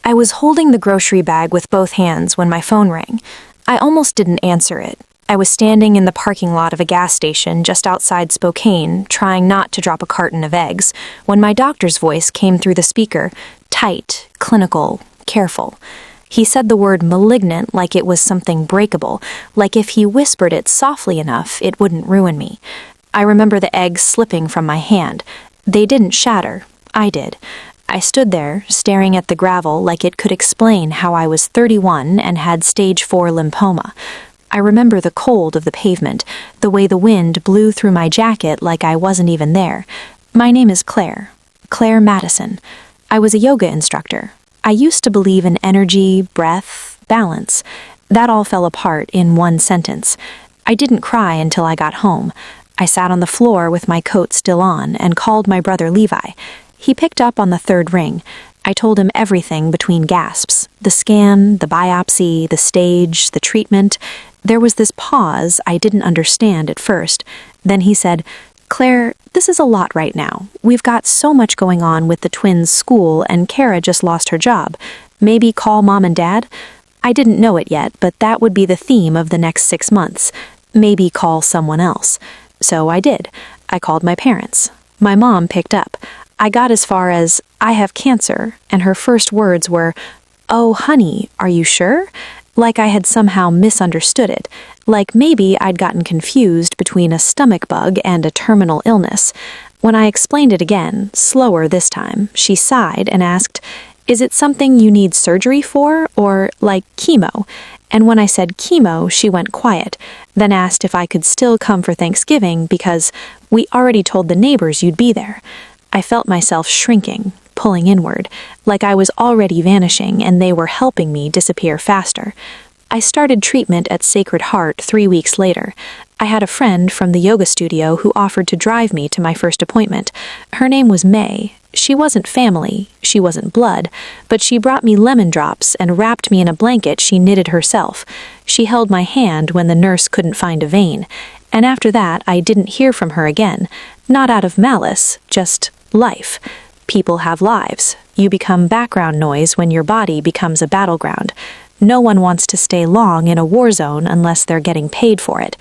I was holding the grocery bag with both hands when my phone rang. I almost didn't answer it. I was standing in the parking lot of a gas station just outside Spokane, trying not to drop a carton of eggs, when my doctor's voice came through the speaker, tight, clinical, careful. He said the word malignant like it was something breakable, like if he whispered it softly enough, it wouldn't ruin me. I remember the eggs slipping from my hand. They didn't shatter. I did. I stood there, staring at the gravel like it could explain how I was 31 and had stage 4 lymphoma. I remember the cold of the pavement, the way the wind blew through my jacket like I wasn't even there. My name is Claire Madison. I was a yoga instructor. I used to believe in energy, breath, balance. That all fell apart in one sentence. I didn't cry until I got home. I sat on the floor with my coat still on and called my brother Levi. He picked up on the third ring. I told him everything between gasps. The scan, the biopsy, the stage, the treatment. There was this pause I didn't understand at first. Then he said, "Claire, this is a lot right now. We've got so much going on with the twins' school and Kara just lost her job. Maybe call Mom and Dad?" I didn't know it yet, but that would be the theme of the next 6 months. Maybe call someone else. So I did. I called my parents. My mom picked up. I got as far as, "I have cancer," and her first words were, "Oh, honey, are you sure?" Like I had somehow misunderstood it, like maybe I'd gotten confused between a stomach bug and a terminal illness. When I explained it again, slower this time, she sighed and asked, "Is it something you need surgery for, or like chemo?" And when I said chemo, she went quiet, then asked if I could still come for Thanksgiving because we already told the neighbors you'd be there. I felt myself shrinking, pulling inward, like I was already vanishing and they were helping me disappear faster. I started treatment at Sacred Heart 3 weeks later. I had a friend from the yoga studio who offered to drive me to my first appointment. Her name was May. She wasn't family, she wasn't blood, but she brought me lemon drops and wrapped me in a blanket she knitted herself. She held my hand when the nurse couldn't find a vein. And after that, I didn't hear from her again. Not out of malice, just life. People have lives. You become background noise when your body becomes a battleground. No one wants to stay long in a war zone unless they're getting paid for it.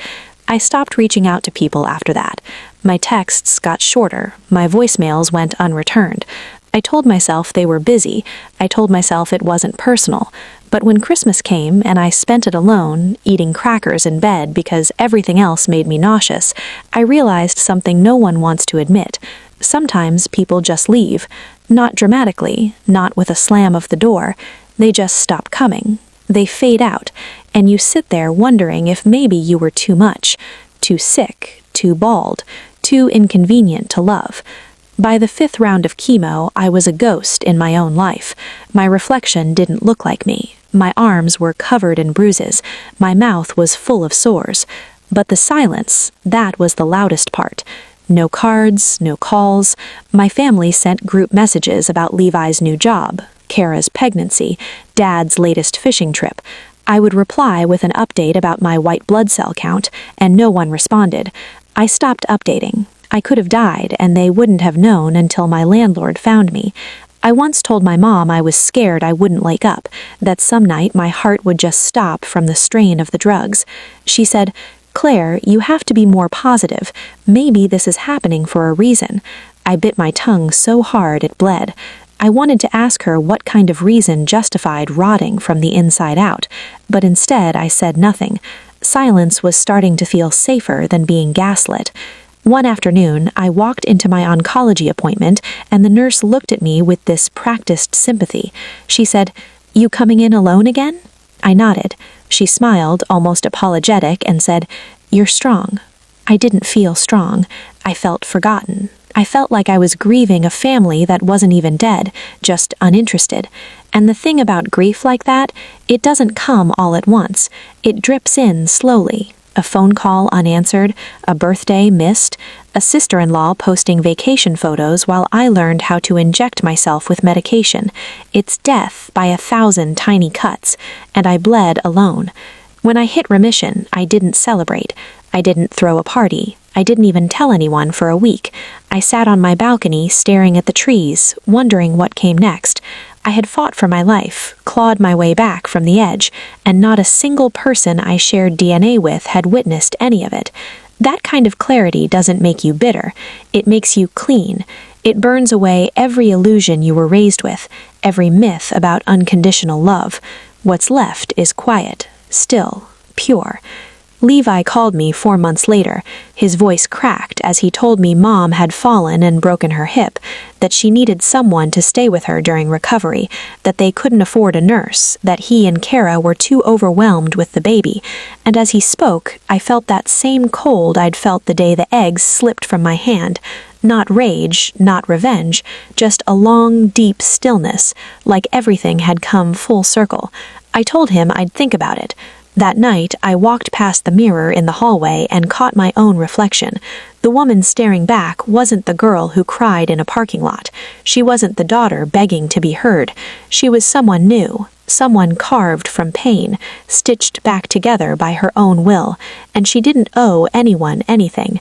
I stopped reaching out to people after that. My texts got shorter. My voicemails went unreturned. I told myself they were busy. I told myself it wasn't personal. But when Christmas came and I spent it alone, eating crackers in bed because everything else made me nauseous, I realized something no one wants to admit. Sometimes people just leave. Not dramatically, not with a slam of the door. They just stop coming. They fade out, and you sit there wondering if maybe you were too much, too sick, too bald, too inconvenient to love. By the 5th round of chemo, I was a ghost in my own life. My reflection didn't look like me. My arms were covered in bruises. My mouth was full of sores. But the silence, that was the loudest part. No cards, no calls. My family sent group messages about Levi's new job, Kara's pregnancy, Dad's latest fishing trip. I would reply with an update about my white blood cell count, and no one responded. I stopped updating. I could have died, and they wouldn't have known until my landlord found me. I once told my mom I was scared I wouldn't wake up, that some night my heart would just stop from the strain of the drugs. She said, "Claire, you have to be more positive. Maybe this is happening for a reason." I bit my tongue so hard it bled. I wanted to ask her what kind of reason justified rotting from the inside out, but instead I said nothing. Silence was starting to feel safer than being gaslit. One afternoon, I walked into my oncology appointment, and the nurse looked at me with this practiced sympathy. She said, "You coming in alone again?" I nodded. She smiled, almost apologetic, and said, "You're strong." I didn't feel strong. I felt forgotten. I felt like I was grieving a family that wasn't even dead, just uninterested. And the thing about grief like that, it doesn't come all at once. It drips in slowly. A phone call unanswered, a birthday missed, a sister-in-law posting vacation photos while I learned how to inject myself with medication. It's death by 1,000 tiny cuts, and I bled alone. When I hit remission, I didn't celebrate. I didn't throw a party. I didn't even tell anyone for a week. I sat on my balcony staring at the trees, wondering what came next. I had fought for my life, clawed my way back from the edge, and not a single person I shared DNA with had witnessed any of it. That kind of clarity doesn't make you bitter. It makes you clean. It burns away every illusion you were raised with, every myth about unconditional love. What's left is quiet, still, pure. Levi called me 4 months later. His voice cracked as he told me Mom had fallen and broken her hip, that she needed someone to stay with her during recovery, that they couldn't afford a nurse, that he and Kara were too overwhelmed with the baby. And as he spoke, I felt that same cold I'd felt the day the eggs slipped from my hand. Not rage, not revenge, just a long, deep stillness, like everything had come full circle. I told him I'd think about it. That night, I walked past the mirror in the hallway and caught my own reflection. The woman staring back wasn't the girl who cried in a parking lot. She wasn't the daughter begging to be heard. She was someone new, someone carved from pain, stitched back together by her own will, and she didn't owe anyone anything.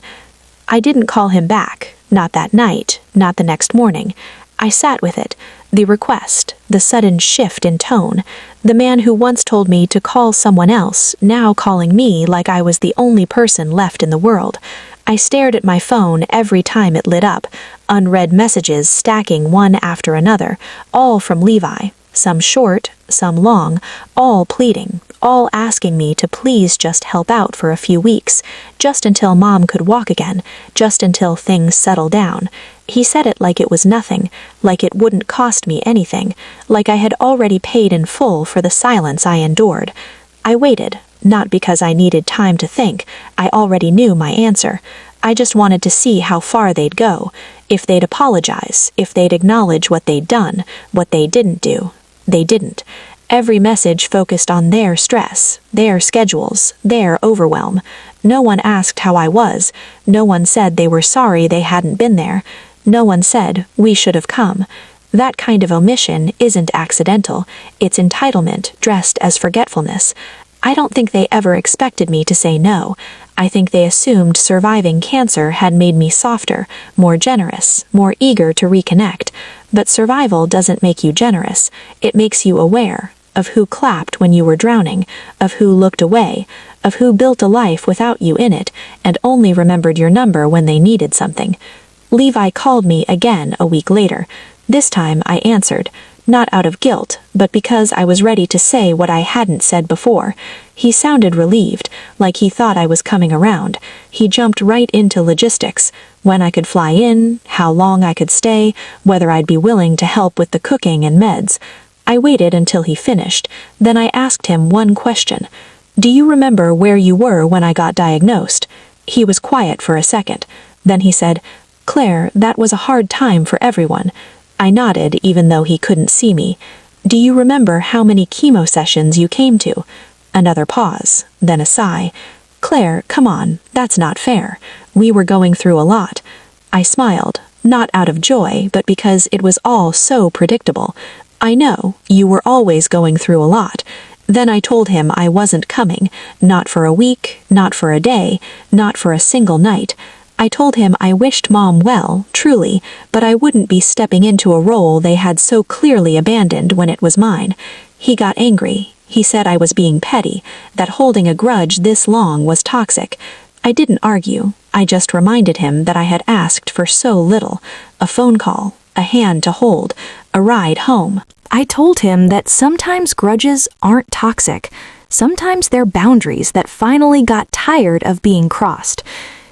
I didn't call him back, not that night, not the next morning. I sat with it, the request, the sudden shift in tone. The man who once told me to call someone else, now calling me like I was the only person left in the world. I stared at my phone every time it lit up, unread messages stacking one after another, all from Levi, some short, some long, all pleading, all asking me to please just help out for a few weeks, just until Mom could walk again, just until things settle down. He said it like it was nothing, like it wouldn't cost me anything, like I had already paid in full for the silence I endured. I waited, not because I needed time to think. I already knew my answer. I just wanted to see how far they'd go, if they'd apologize, if they'd acknowledge what they'd done, what they didn't do. They didn't. Every message focused on their stress, their schedules, their overwhelm. No one asked how I was. No one said they were sorry they hadn't been there. No one said, we should have come. That kind of omission isn't accidental. It's entitlement dressed as forgetfulness. I don't think they ever expected me to say no. I think they assumed surviving cancer had made me softer, more generous, more eager to reconnect. But survival doesn't make you generous. It makes you aware of who clapped when you were drowning, of who looked away, of who built a life without you in it, and only remembered your number when they needed something. Levi called me again a week later. This time I answered, not out of guilt, but because I was ready to say what I hadn't said before. He sounded relieved, like he thought I was coming around. He jumped right into logistics, when I could fly in, how long I could stay, whether I'd be willing to help with the cooking and meds. I waited until he finished, then I asked him one question. Do you remember where you were when I got diagnosed? He was quiet for a second. Then he said, Claire, that was a hard time for everyone. I nodded, even though he couldn't see me. Do you remember how many chemo sessions you came to? Another pause, then a sigh. Claire, come on, that's not fair. We were going through a lot. I smiled, not out of joy, but because it was all so predictable. I know, you were always going through a lot. Then I told him I wasn't coming, not for a week, not for a day, not for a single night. I told him I wished Mom well, truly, but I wouldn't be stepping into a role they had so clearly abandoned when it was mine. He got angry. He said I was being petty, that holding a grudge this long was toxic. I didn't argue. I just reminded him that I had asked for so little. A phone call, a hand to hold, a ride home. I told him that sometimes grudges aren't toxic. Sometimes they're boundaries that finally got tired of being crossed.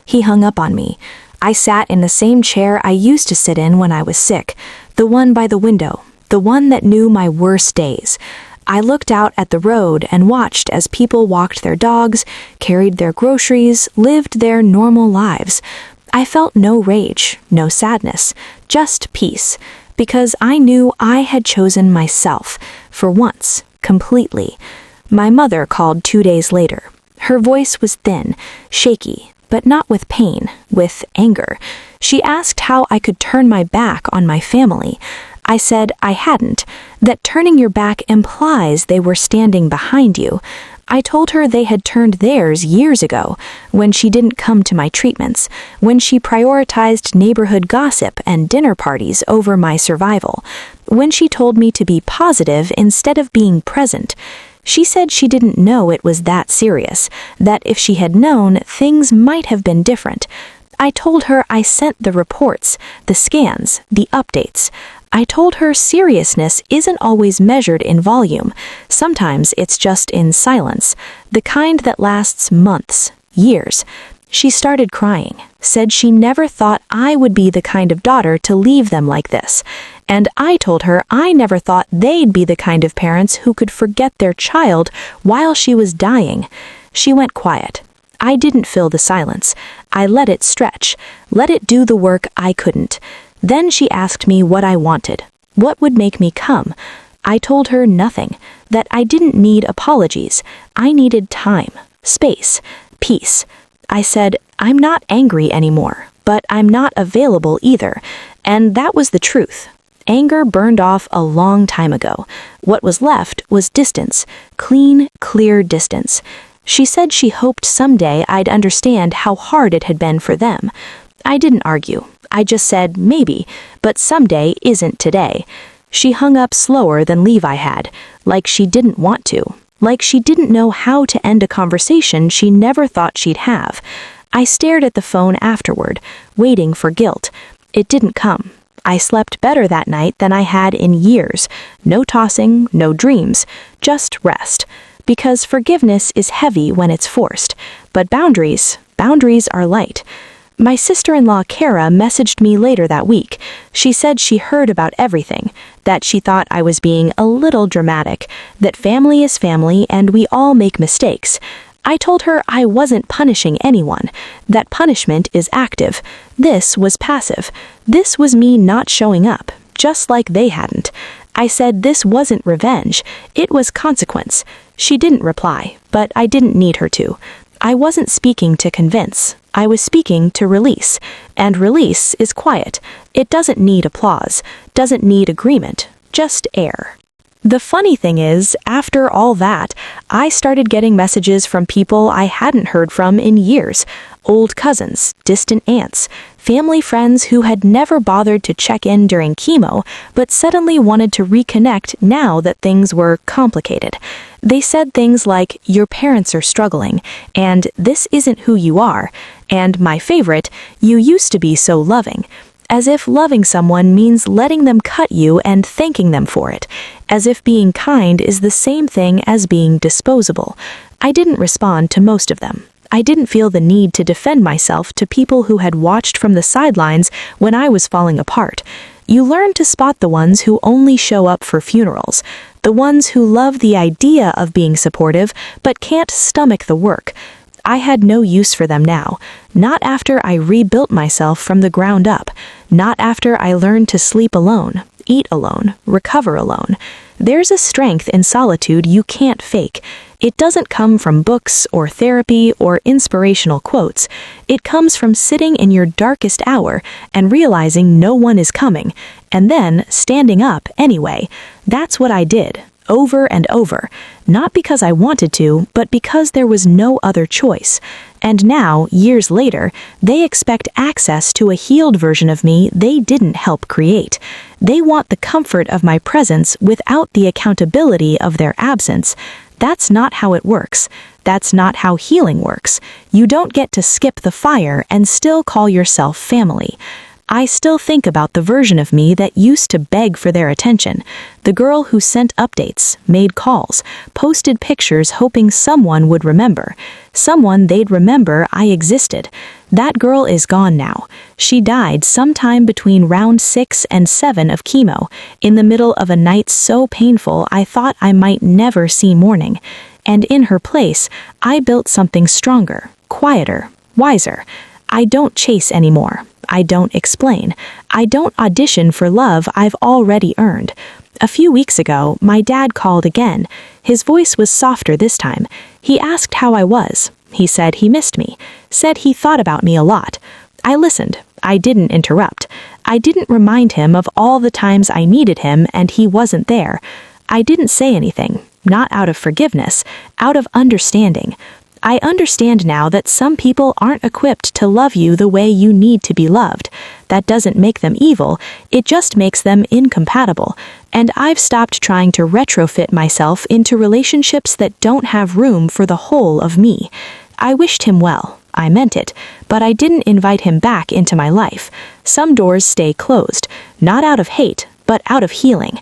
He hung up on me. I sat in the same chair I used to sit in when I was sick, the one by the window, the one that knew my worst days. I looked out at the road and watched as people walked their dogs, carried their groceries, lived their normal lives. I felt no rage, no sadness, just peace, because I knew I had chosen myself, for once, completely. My mother called 2 days later. Her voice was thin, shaky, but not with pain, with anger. She asked how I could turn my back on my family. I said I hadn't, that turning your back implies they were standing behind you. I told her they had turned theirs years ago, when she didn't come to my treatments, when she prioritized neighborhood gossip and dinner parties over my survival, when she told me to be positive instead of being present. She said she didn't know it was that serious, that if she had known, things might have been different. I told her I sent the reports, the scans, the updates. I told her seriousness isn't always measured in volume. Sometimes it's just in silence, the kind that lasts months, years. She started crying, said she never thought I would be the kind of daughter to leave them like this. And I told her I never thought they'd be the kind of parents who could forget their child while she was dying. She went quiet. I didn't fill the silence. I let it stretch, let it do the work I couldn't. Then she asked me what I wanted, what would make me come. I told her nothing, that I didn't need apologies. I needed time, space, peace. I said, I'm not angry anymore, but I'm not available either. And that was the truth. Anger burned off a long time ago. What was left was distance, clean, clear distance. She said she hoped someday I'd understand how hard it had been for them. I didn't argue. I just said, maybe, but someday isn't today. She hung up slower than Levi had, like she didn't want to, like she didn't know how to end a conversation she never thought she'd have. I stared at the phone afterward, waiting for guilt. It didn't come. I slept better that night than I had in years. No tossing, no dreams, just rest. Because forgiveness is heavy when it's forced, but boundaries are light. My sister-in-law Kara messaged me later that week. She said she heard about everything, that she thought I was being a little dramatic, that family is family and we all make mistakes. I told her I wasn't punishing anyone, that punishment is active. This was passive. This was me not showing up, just like they hadn't. I said this wasn't revenge, it was consequence. She didn't reply, but I didn't need her to. I wasn't speaking to convince. I was speaking to release. And release is quiet. It doesn't need applause, doesn't need agreement, just air. The funny thing is, after all that, I started getting messages from people I hadn't heard from in years. Old cousins, distant aunts, family friends who had never bothered to check in during chemo, but suddenly wanted to reconnect now that things were complicated. They said things like, your parents are struggling, and this isn't who you are, and my favorite, you used to be so loving. As if loving someone means letting them cut you and thanking them for it. As if being kind is the same thing as being disposable. I didn't respond to most of them. I didn't feel the need to defend myself to people who had watched from the sidelines when I was falling apart. You learn to spot the ones who only show up for funerals. The ones who love the idea of being supportive but can't stomach the work. I had no use for them now, not after I rebuilt myself from the ground up, not after I learned to sleep alone, eat alone, recover alone. There's a strength in solitude you can't fake. It doesn't come from books or therapy or inspirational quotes. It comes from sitting in your darkest hour and realizing no one is coming, and then standing up anyway. That's what I did. Over and over, not because I wanted to, but because there was no other choice. And now, years later, they expect access to a healed version of me they didn't help create. They want the comfort of my presence without the accountability of their absence. That's not how it works. That's not how healing works. You don't get to skip the fire and still call yourself family. I still think about the version of me that used to beg for their attention. The girl who sent updates, made calls, posted pictures hoping someone would remember. Someone they'd remember I existed. That girl is gone now. She died sometime between round 6 and 7 of chemo, in the middle of a night so painful I thought I might never see morning. And in her place, I built something stronger, quieter, wiser. I don't chase anymore. I don't explain. I don't audition for love I've already earned. A few weeks ago, my dad called again. His voice was softer this time. He asked how I was. He said he missed me. Said he thought about me a lot. I listened. I didn't interrupt. I didn't remind him of all the times I needed him and he wasn't there. I didn't say anything, not out of forgiveness, out of understanding. I understand now that some people aren't equipped to love you the way you need to be loved. That doesn't make them evil, it just makes them incompatible. And I've stopped trying to retrofit myself into relationships that don't have room for the whole of me. I wished him well, I meant it, but I didn't invite him back into my life. Some doors stay closed, not out of hate, but out of healing.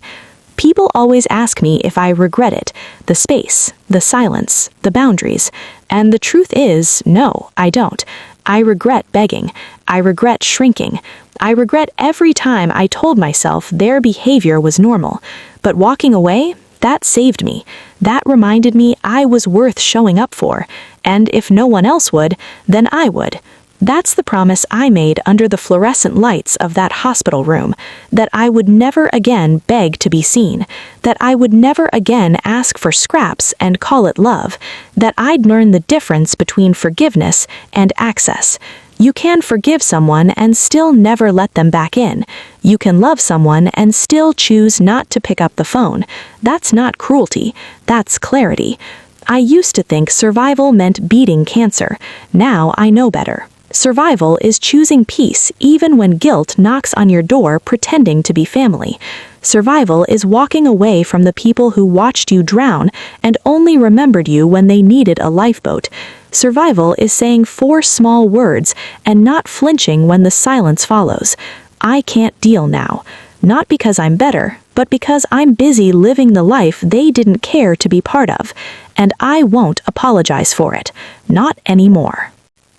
People always ask me if I regret it, the space, the silence, the boundaries. And the truth is, no, I don't. I regret begging. I regret shrinking. I regret every time I told myself their behavior was normal. But walking away, that saved me. That reminded me I was worth showing up for. And if no one else would, then I would. That's the promise I made under the fluorescent lights of that hospital room, that I would never again beg to be seen, that I would never again ask for scraps and call it love, that I'd learn the difference between forgiveness and access. You can forgive someone and still never let them back in. You can love someone and still choose not to pick up the phone. That's not cruelty, that's clarity. I used to think survival meant beating cancer. Now I know better. Survival is choosing peace even when guilt knocks on your door pretending to be family. Survival is walking away from the people who watched you drown and only remembered you when they needed a lifeboat. Survival is saying 4 small words and not flinching when the silence follows. I can't deal now. Not because I'm better, but because I'm busy living the life they didn't care to be part of. And I won't apologize for it. Not anymore.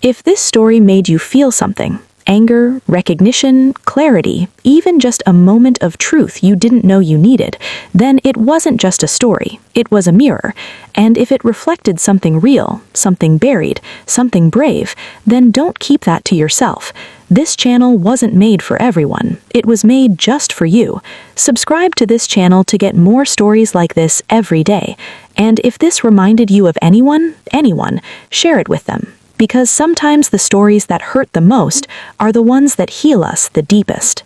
If this story made you feel something, anger, recognition, clarity, even just a moment of truth you didn't know you needed, then it wasn't just a story, it was a mirror. And if it reflected something real, something buried, something brave, then don't keep that to yourself. This channel wasn't made for everyone. It was made just for you. Subscribe to this channel to get more stories like this every day. And if this reminded you of anyone, share it with them. Because sometimes the stories that hurt the most are the ones that heal us the deepest.